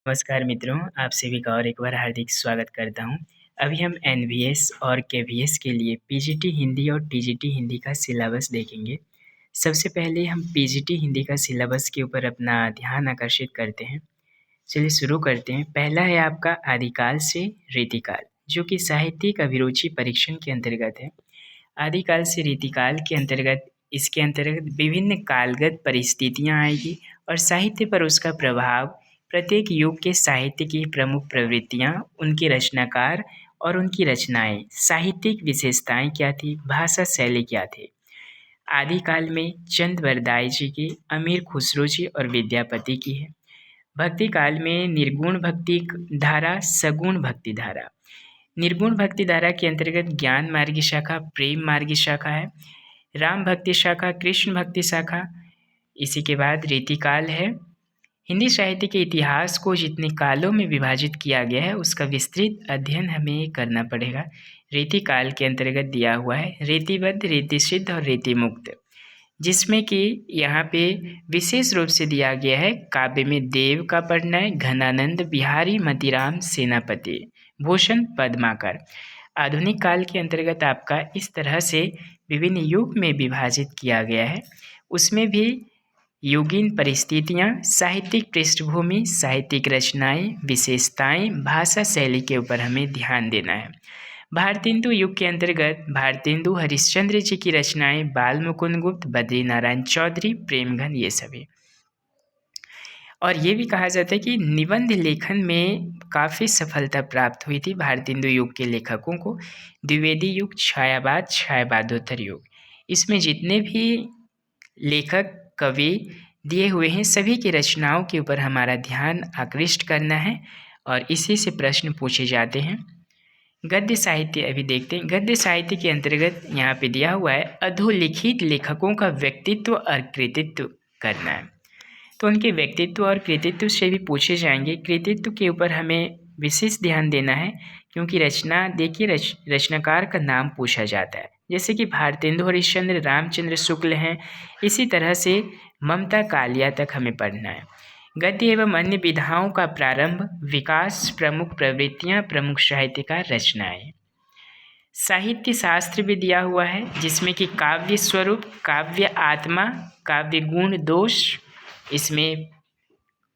नमस्कार मित्रों, आप सभी का और एक बार हार्दिक स्वागत करता हूं। अभी हम एनवीएस और केवीएस के लिए पीजीटी हिंदी और टीजीटी हिंदी का सिलेबस देखेंगे। सबसे पहले हम पीजीटी हिंदी का सिलेबस के ऊपर अपना ध्यान आकर्षित करते हैं। चलिए शुरू करते हैं। पहला है आपका आदिकाल से रीतिकाल, जो कि साहित्यिक अभिरुचि परीक्षण के अंतर्गत है। आदिकाल से रीतिकाल के अंतर्गत इसके अंतर्गत विभिन्न कालगत परिस्थितियां आएगी और साहित्य पर उसका प्रभाव, प्रत्येक युग के साहित्य की प्रमुख प्रवृत्तियां, उनके रचनाकार और उनकी रचनाएं, साहित्यिक विशेषताएं क्या थी, भाषा शैली क्या थी। आदिकाल में चंद बरदाई जी की, अमीर खुसरो जी और विद्यापति की है। भक्ति काल में निर्गुण भक्ति धारा, सगुण भक्ति धारा। निर्गुण भक्ति धारा के अंतर्गत ज्ञान मार्गी शाखा, प्रेम मार्गी शाखा है, राम भक्ति शाखा, कृष्ण भक्ति शाखा। इसी के बाद रीतिकाल है। हिंदी साहित्य के इतिहास को जितने कालों में विभाजित किया गया है उसका विस्तृत अध्ययन हमें करना पड़ेगा। रीतिकाल के अंतर्गत दिया हुआ है रीतिबद्ध, रीतिसिद्ध और रीतिमुक्त, जिसमें कि यहाँ पे विशेष रूप से दिया गया है काव्य में देव का परिणय, घनानंद, बिहारी, मतीराम, सेनापति, भूषण, पद्माकर। आधुनिक काल के अंतर्गत आपका इस तरह से विभिन्न युग में विभाजित किया गया है। उसमें भी युगीन परिस्थितियाँ, साहित्यिक पृष्ठभूमि, साहित्यिक रचनाएं, विशेषताएं, भाषा शैली के ऊपर हमें ध्यान देना है। भारतेंदु युग के अंतर्गत भारतेंदु हरिश्चंद्र जी की रचनाएं, बाल मुकुंद गुप्त, बद्री नारायण चौधरी, प्रेमघन, ये सभी। और ये भी कहा जाता है कि निबंध लेखन में काफ़ी सफलता प्राप्त हुई थी भारतेंदु युग के लेखकों को। द्विवेदी युग, छायावाद, छायावादोत्तर युग, इसमें जितने भी लेखक कवि दिए हुए हैं सभी की रचनाओं के ऊपर हमारा ध्यान आकृष्ट करना है और इसी से प्रश्न पूछे जाते हैं। गद्य साहित्य अभी देखते हैं। गद्य साहित्य के अंतर्गत यहाँ पे दिया हुआ है अधोलिखित लेखकों का व्यक्तित्व और कृतित्व करना है। तो उनके व्यक्तित्व और कृतित्व से भी पूछे जाएंगे। कृतित्व के ऊपर हमें विशेष ध्यान देना है क्योंकि रचना देखिए रचनाकार का नाम पूछा जाता है, जैसे कि भारतेंदु हरिश्चंद्र रामचंद्र शुक्ल हैं। इसी तरह से ममता कालिया तक हमें पढ़ना है। गद्य एवं अन्य विधाओं का प्रारंभ, विकास, प्रमुख प्रवृत्तियाँ, प्रमुख साहित्यकार रचनाएं। साहित्य शास्त्र भी दिया हुआ है जिसमें कि काव्य स्वरूप, काव्य आत्मा, काव्य गुण दोष, इसमें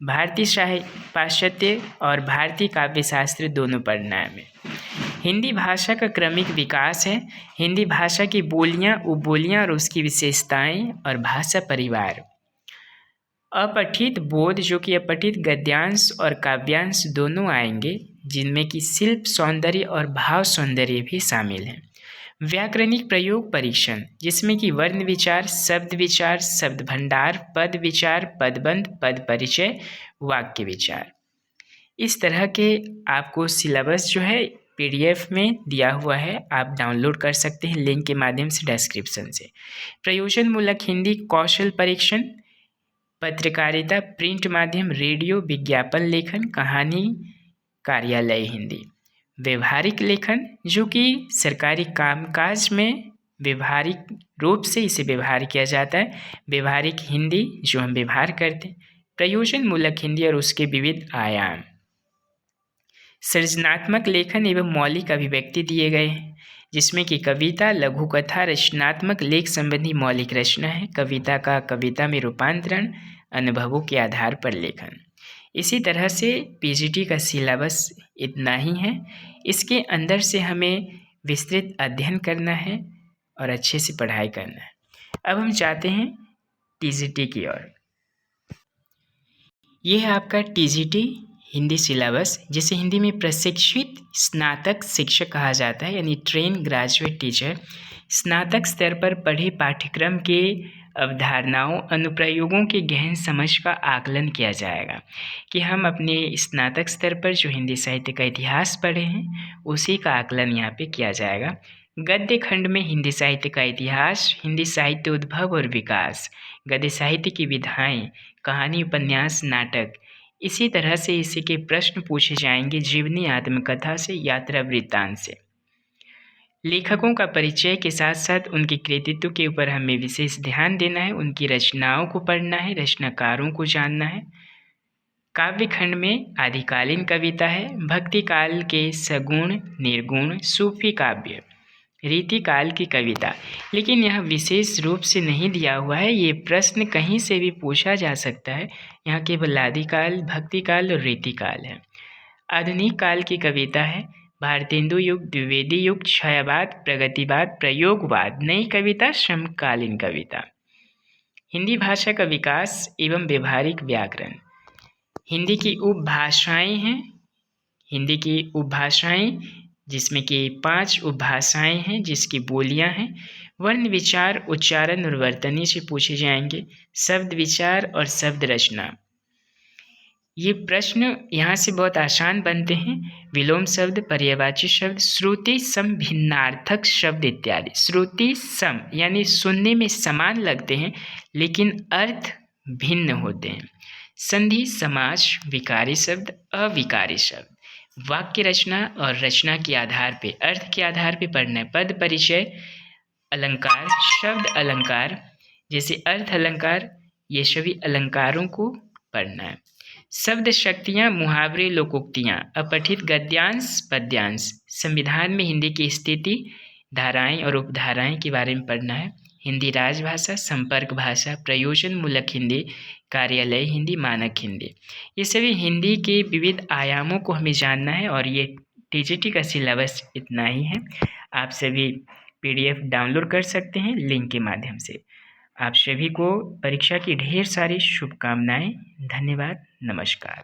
भारतीय पाश्चात्य और भारतीय काव्य शास्त्र दोनों पढ़ना है हमें। हिंदी भाषा का क्रमिक विकास है। हिंदी भाषा की बोलियां, उपबोलियां और उसकी विशेषताएं और भाषा परिवार। अपठित बोध, जो कि अपठित गद्यांश और काव्यांश दोनों आएंगे, जिनमें कि शिल्प सौंदर्य और भाव सौंदर्य भी शामिल हैं। व्याकरणिक प्रयोग परीक्षण, जिसमें कि वर्ण विचार, शब्द भंडार, पद विचार, पदबंध, पद परिचय, वाक्य विचार। इस तरह के आपको सिलेबस जो है पीडीएफ में दिया हुआ है, आप डाउनलोड कर सकते हैं लिंक के माध्यम से डिस्क्रिप्शन से। प्रयोजन मूलक हिंदी कौशल परीक्षण, पत्रकारिता, प्रिंट माध्यम, रेडियो, विज्ञापन लेखन, कहानी, कार्यालय हिंदी। व्यवहारिक लेखन, जो कि सरकारी कामकाज में व्यवहारिक रूप से इसे व्यवहार किया जाता है, व्यवहारिक हिंदी जो हम व्यवहार करते हैं। प्रयोजन मूलक हिंदी और उसके विविध आयाम। सृजनात्मक लेखन एवं मौलिक अभिव्यक्ति दिए गए हैं, जिसमें कि कविता, लघु कथा, रचनात्मक लेख संबंधी मौलिक रचना है। कविता का कविता में रूपांतरण, अनुभवों के आधार पर लेखन। इसी तरह से पीजीटी का सिलेबस इतना ही है। इसके अंदर से हमें विस्तृत अध्ययन करना है और अच्छे से पढ़ाई करना है। अब हम चाहते हैं टीजीटी की ओर। ये है आपका टीजीटी हिंदी सिलेबस, जिसे हिंदी में प्रशिक्षित स्नातक शिक्षक कहा जाता है, यानी ट्रेन ग्रेजुएट टीचर। स्नातक स्तर पर पढ़े पाठ्यक्रम के अवधारणाओं, अनुप्रयोगों के गहन समझ का आकलन किया जाएगा कि हम अपने स्नातक स्तर पर जो हिंदी साहित्य का इतिहास पढ़े हैं उसी का आकलन यहाँ पे किया जाएगा। गद्य खंड में हिंदी साहित्य का इतिहास, हिंदी साहित्य उद्भव और विकास, गद्य साहित्य की विधाएं, कहानी, उपन्यास, नाटक। इसी तरह से इसी के प्रश्न पूछे जाएंगे जीवनी, आत्मकथा से, यात्रा वृत्तांत से। लेखकों का परिचय के साथ साथ उनके कृतित्व के ऊपर हमें विशेष ध्यान देना है, उनकी रचनाओं को पढ़ना है, रचनाकारों को जानना है। काव्य खंड में आदिकालीन कविता है, भक्ति काल के सगुण निर्गुण सूफी काव्य, रीति काल की कविता। लेकिन यह विशेष रूप से नहीं दिया हुआ है, ये प्रश्न कहीं से भी पूछा जा सकता है। यहाँ केवल आदिकाल, भक्ति काल और रीति काल है। आधुनिक काल की कविता है, भारतेंदु युग, द्विवेदी युग, छायावाद, प्रगतिवाद, प्रयोगवाद, नई कविता, समकालीन कविता। हिंदी भाषा का विकास एवं व्यवहारिक व्याकरण। हिंदी की उपभाषाएं हैं, हिंदी की उपभाषाएं जिसमें कि 5 उपभाषाएं हैं जिसकी बोलियां हैं। वर्ण विचार, उच्चारण और वर्तनी से पूछे जाएंगे। शब्द विचार और शब्द रचना। ये प्रश्न यहाँ से बहुत आसान बनते हैं। विलोम शब्द, पर्यायवाची शब्द, श्रुति सम भिन्नार्थक शब्द इत्यादि। श्रुति सम यानी सुनने में समान लगते हैं लेकिन अर्थ भिन्न होते हैं। संधि, समास, विकारी शब्द, अविकारी शब्द। वाक्य रचना और रचना के आधार पे, अर्थ के आधार पे पढ़ना है। पद परिचय, अलंकार, शब्द अलंकार जैसे अर्थ अलंकार, ये सभी अलंकारों को पढ़ना है। शब्द शक्तियाँ, मुहावरे, लोकोक्तियाँ, अपठित गद्यांश, पद्यांश। संविधान में हिंदी की स्थिति, धाराएं और उपधाराएं के बारे में पढ़ना है। हिंदी राजभाषा, संपर्क भाषा, प्रयोजन मूलक हिंदी, कार्यालय हिंदी, मानक हिंदी। ये सभी हिंदी के विविध आयामों को हमें जानना है और ये टीजीटी का सिलेबस इतना ही है। आप सभी पीडीएफ डाउनलोड कर सकते हैं लिंक के माध्यम से। आप सभी को परीक्षा की ढेर सारी शुभकामनाएं। धन्यवाद। नमस्कार।